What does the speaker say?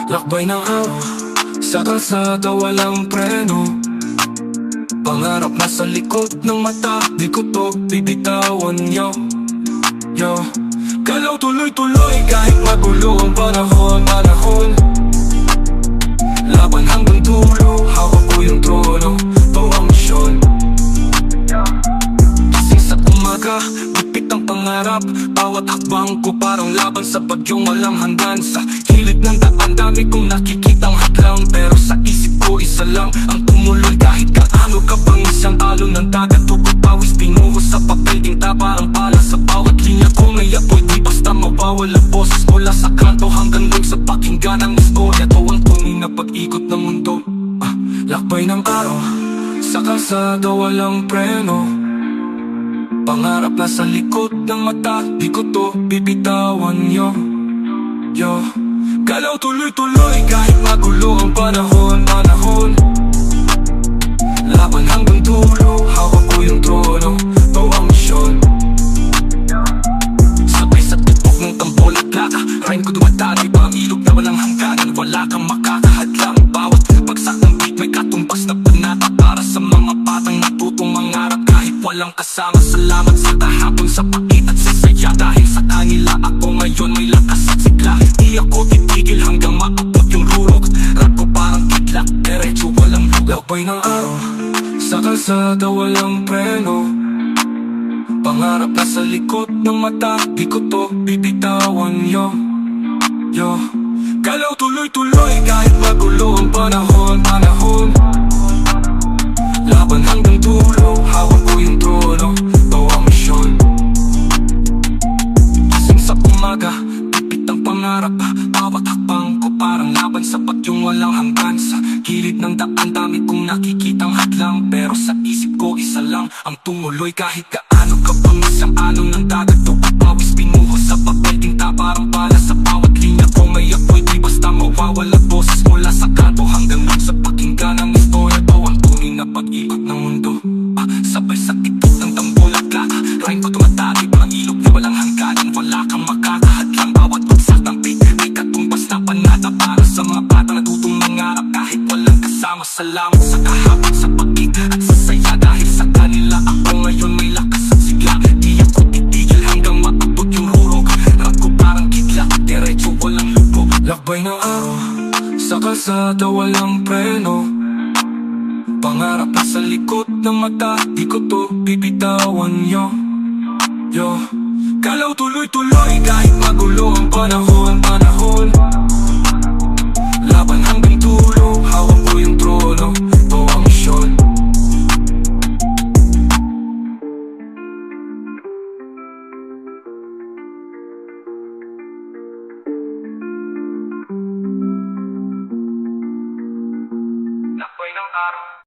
Lakbay ng araw, sa kalsada walang preno. Pangarap nasa likod ng mata, di ko to bibitawan, yo. Galaw tuloy-tuloy kahit magulo ang panahon. Laban hanggang dulo, hawak ko yung trono, to ang misyon. Gising sa umaga, bipit ang pangarap. Bawat hakbang ko parang laban sa bagyong walang hanggan. Sa gilid ng daan, dami kong nakikitang hadlang, pero sa isip ko isa lang ang tumuloy. Kahit kaano ka pang isang alon ng dagat, tugot pawis pinuho sa papel, tinta parang pala sa bawat linya ko. May apoy, di basta mawawala boses mula sa kanto hanggang doon sa pakinggan ng istorya. To ang tunay na pag-ikot ng mundo. Lakbay ng araw, sa kalsada walang preno. Pangarap na sa likod ng mata, di ko to bibitawan, yo. Galaw tuloy-tuloy kahit magulo ang panahon. Laban hanggang dulo, hawak ko yung trono, to ang misyon. Sabay sa tupok ng tambol at laka, rhyme ko dumadali pa ang ilog na walang hangganan. Wala kang makakahadlang, bawat bagsak ng beat may katumbas na panata. Para sa mga batang natutong mangarap kahit walang kasama. Salamat sa kahapon, sa pakit at sa saya. Dahil sa kanila ako ngayon may lakas at sigla. Di ako titigil hanggang maabot yung rurok. Rap ko parang kitla, diretso walang lugaw. Lakbay ng araw, sa kalsada walang preno. Pangarap na sa likod ng mata, di ko to bibitawan, yo. Galaw tuloy-tuloy kahit magulo ang panahon. Laban hanggang dulo, hawak ko yung trono, to ang misyon. Gising sa umaga, bipit ang pangarap. Bawat hakbang ko parang laban sa bagyong walang hanggan. Sa gilid ng daan, dami kong nakikitang hadlang, pero sa isip ko isa lang ang tumuloy. Kahit gaano ka pang isang alon ng dagat, tugot pawis pinuho sa papel, tinta parang pala sa bawat linya ko. May apoy, di basta mawawala boses mula sa kanto hanggang doon sa pakinggan ng istorya. To ang tunay na pag-ikot ng mundo. Sabay sa tibok ng tambol at laka, rhyme ko tumatagib ng ilog na walang hangganan. Wala kang makakahadlang, bawat bagsak ng beat may katumbas na panata. Para sa mga bata natutong mangarap kahit walang kasama. Salamat sa kahapon, sa pag-ik at sa saya. Dahil sa kanila ako ngayon may lakas at sigla. Di ako titigil hanggang maabot yung rurok. Rap ko parang kitla, diretso walang lubog. Lakbay ng araw, sa kalsada walang preno. Pangarap na sa likod ng mata, di ko to bibitawan, yo. Galaw tuloy-tuloy kahit magulo ang panahon. Laban hanggang dulo, hawak ko yung trono, to ang misyon. Lakbay ng araw.